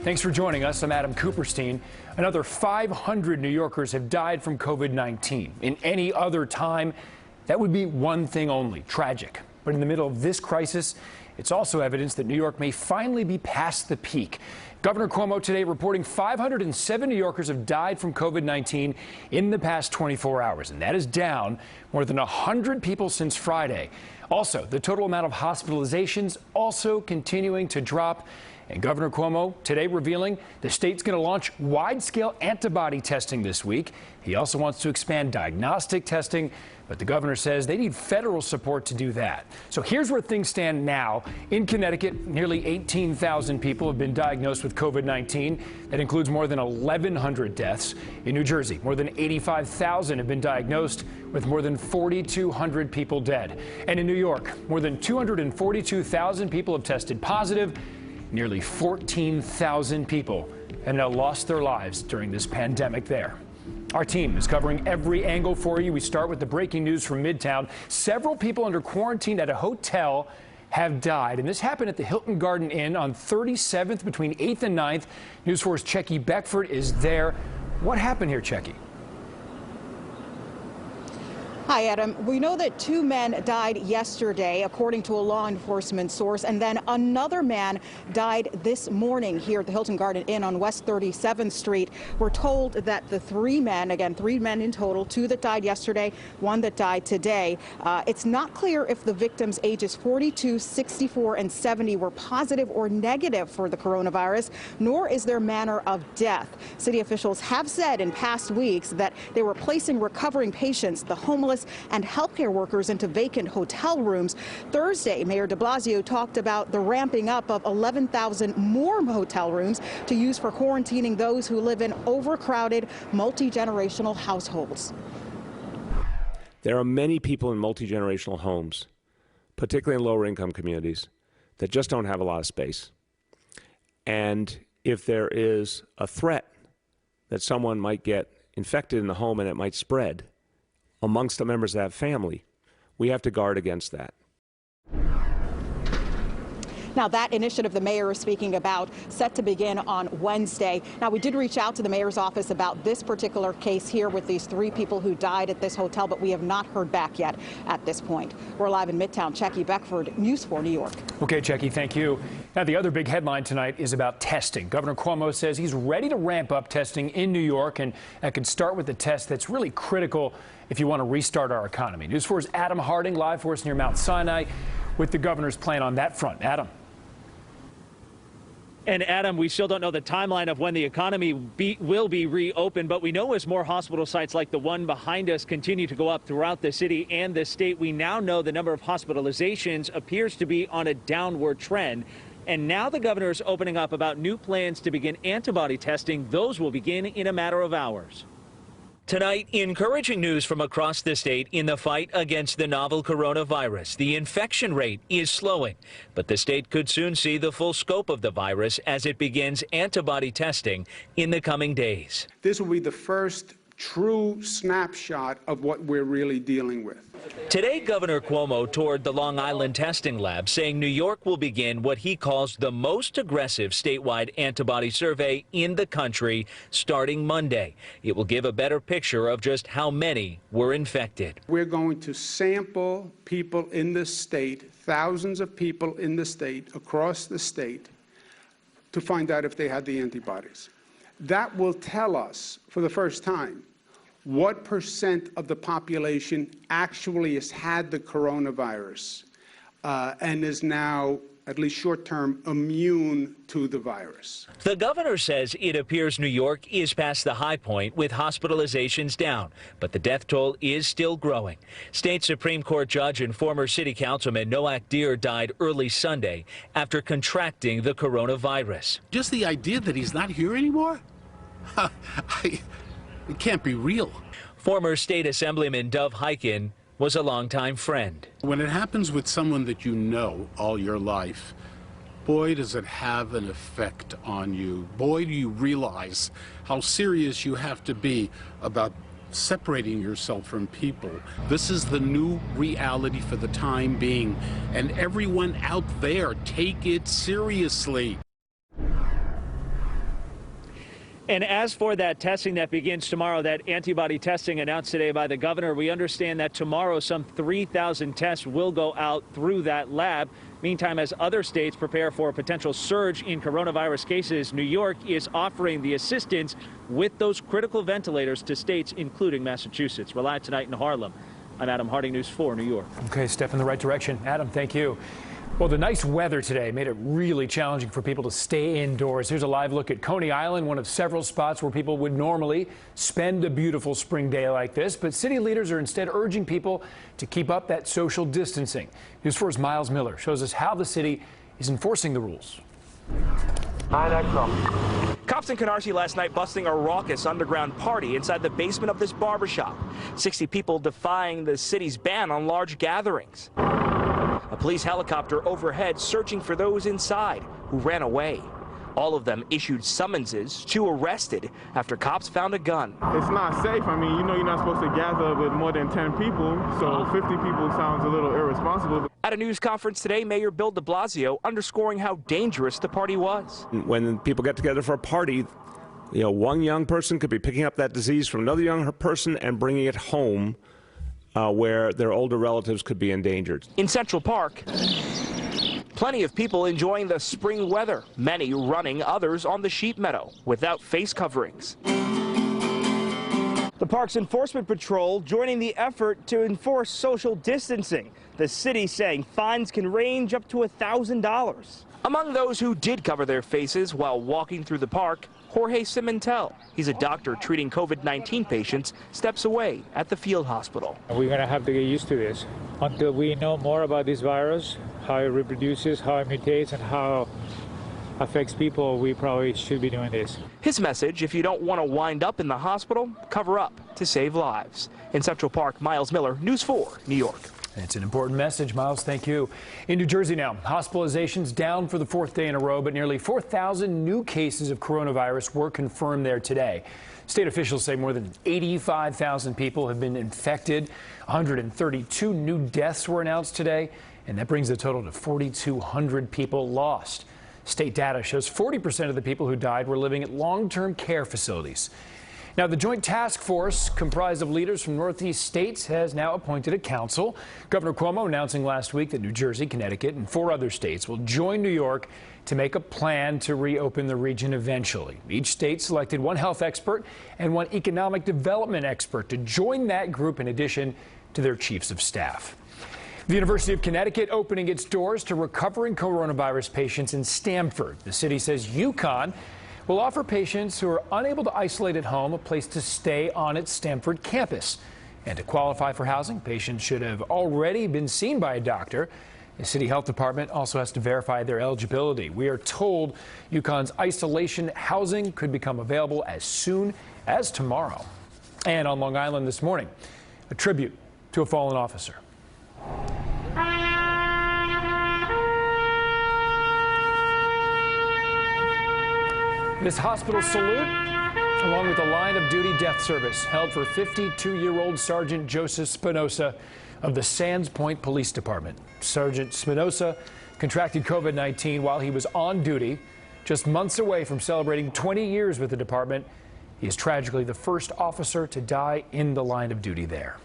Thanks for joining us. I'm Adam Cooperstein. Another 500 New Yorkers have died from COVID-19. In any other time, that would be one thing only, tragic. But in the middle of this crisis, it's also evidence that New York may finally be past the peak. Governor Cuomo today reporting 507 New Yorkers have died from COVID-19 in the past 24 hours, and that is down more than 100 people since Friday. Also, the total amount of hospitalizations also continuing to drop. And Governor Cuomo today revealing the state's going to launch wide-scale antibody testing this week. He also wants to expand diagnostic testing, but the governor says they need federal support to do that. So here's where things stand now. In Connecticut, nearly 18,000 people have been diagnosed with COVID-19. That includes more than 1,100 deaths. In New Jersey, more than 85,000 have been diagnosed, with more than 4,200 people dead. And in New York, more than 242,000 people have tested positive. Nearly 14,000 people have now lost their lives during this pandemic there. Our team is covering every angle for you. We start with the breaking news from Midtown. Several people under quarantine at a hotel have died, and this happened at the Hilton Garden Inn on 37th between 8th and 9th. News 4's Checky Beckford is there. What happened here, Checky? Hi, Adam. We know that 2 men died yesterday, according to a law enforcement source, and then another man died this morning here at the Hilton Garden Inn on West 37th Street. We're told that the 3 men, again, 3 men in total, 2 that died yesterday, 1 that died today. It's not clear if the victims ages 42, 64, and 70 were positive or negative for the coronavirus, nor is their manner of death. City officials have said in past weeks that they were placing recovering patients, the homeless, and healthcare workers into vacant hotel rooms. Thursday, Mayor de Blasio talked about the ramping up of 11,000 more hotel rooms to use for quarantining those who live in overcrowded, multi-generational households. There are many people in multi-generational homes, particularly in lower income communities, that just don't have a lot of space. And if there is a threat that someone might get infected in the home and it might spread amongst the members of that family, we have to guard against that. Now, that initiative the mayor is speaking about set to begin on Wednesday. Now, we did reach out to the mayor's office about this particular case here with these 3 people who died at this hotel, but we have not heard back yet at this point. We're live in Midtown. Checky Beckford, News 4 New York. Okay, Checky, thank you. Now, the other big headline tonight is about testing. Governor Cuomo says he's ready to ramp up testing in New York, and that could start with the test that's really critical if you want to restart our economy. News 4's Adam Harding live for us near Mount Sinai with the governor's plan on that front. Adam. And Adam, we still don't know the timeline of when the economy will be reopened, but we know as more hospital sites like the one behind us continue to go up throughout the city and the state, we now know the number of hospitalizations appears to be on a downward trend. And now the governor is opening up about new plans to begin antibody testing. Those will begin in a matter of hours. Tonight, encouraging news from across the state in the fight against the novel coronavirus. The infection rate is slowing, but the state could soon see the full scope of the virus as it begins antibody testing in the coming days. This will be the first true snapshot of what we're really dealing with. Today, Governor Cuomo toured the Long Island testing lab, saying New York will begin what he calls the most aggressive statewide antibody survey in the country starting Monday. It will give a better picture of just how many were infected. We're going to sample people in the state, thousands of people in the state, across the state, to find out if they had the antibodies. That will tell us, for the first time, what % of the population actually has had the coronavirus and is now, at least short-term, immune to the virus. The governor says it appears New York is past the high point with hospitalizations down, but the death toll is still growing. State Supreme Court judge and former city councilman Noak Deer died early Sunday after contracting the coronavirus. Just the idea that he's not here anymore? It can't be real. Former state assemblyman Dov Hikind was a longtime friend. When it happens with someone that you know all your life, boy, does it have an effect on you. Boy, do you realize how serious you have to be about separating yourself from people. This is the new reality for the time being, and everyone out there, take it seriously. And as for that testing that begins tomorrow, that antibody testing announced today by the governor, we understand that tomorrow some 3,000 tests will go out through that lab. Meantime, as other states prepare for a potential surge in coronavirus cases, New York is offering the assistance with those critical ventilators to states, including Massachusetts. We're live tonight in Harlem. I'm Adam Harding, News 4, New York. Okay, step in the right direction. Adam, thank you. Well, the nice weather today made it really challenging for people to stay indoors. Here's a live look at Coney Island, one of several spots where people would normally spend a beautiful spring day like this. But city leaders are instead urging people to keep up that social distancing. News 4's Miles Miller shows us how the city is enforcing the rules. Cops in Canarsie last night busting a raucous underground party inside the basement of this barbershop. 60 people defying the city's ban on large gatherings. A police helicopter overhead searching for those inside who ran away. All of them issued summonses, 2 arrested after cops found a gun. It's not safe. I mean, you know you're not supposed to gather with more than 10 people, so 50 people sounds a little irresponsible. At a news conference today, Mayor Bill de Blasio underscoring how dangerous the party was. When people get together for a party, you know, one young person could be picking up that disease from another young person and bringing it home where their older relatives could be endangered. In Central Park, plenty of people enjoying the spring weather, many running, others on the sheep meadow without face coverings. The Parks Enforcement Patrol joining the effort to enforce social distancing. The city saying fines can range up to $1,000. Among those who did cover their faces while walking through the park, Jorge Cimentel. He's a doctor treating COVID-19 patients steps away at the field hospital. We're going to have to get used to this until we know more about this virus, how it reproduces, how it mutates, and how it affects people. We probably should be doing this. His message, if you don't want to wind up in the hospital, cover up to save lives. In Central Park, Miles Miller, News 4, New York. It's an important message, Miles. Thank you. In New Jersey now, hospitalizations down for the 4th day in a row, but nearly 4,000 new cases of coronavirus were confirmed there today. State officials say more than 85,000 people have been infected. 132 new deaths were announced today, and that brings the total to 4,200 people lost. State data shows 40% of the people who died were living at long-term care facilities. Now, the Joint Task Force, comprised of leaders from Northeast states, has now appointed a council. Governor Cuomo announcing last week that New Jersey, Connecticut, and 4 other states will join New York to make a plan to reopen the region eventually. Each state selected 1 health expert and 1 economic development expert to join that group in addition to their chiefs of staff. The University of Connecticut opening its doors to recovering coronavirus patients in Stamford. The city says UConn will offer patients who are unable to isolate at home a place to stay on its Stamford campus. And to qualify for housing, patients should have already been seen by a doctor. The city health department also has to verify their eligibility. We are told UConn's isolation housing could become available as soon as tomorrow. And on Long Island this morning, a tribute to a fallen officer. This hospital salute, along with a line of duty death service, held for 52-year-old Sergeant Joseph Spinoza of the Sands Point Police Department. Sergeant Spinoza contracted COVID-19 while he was on duty, just months away from celebrating 20 years with the department. He is tragically the first officer to die in the line of duty there.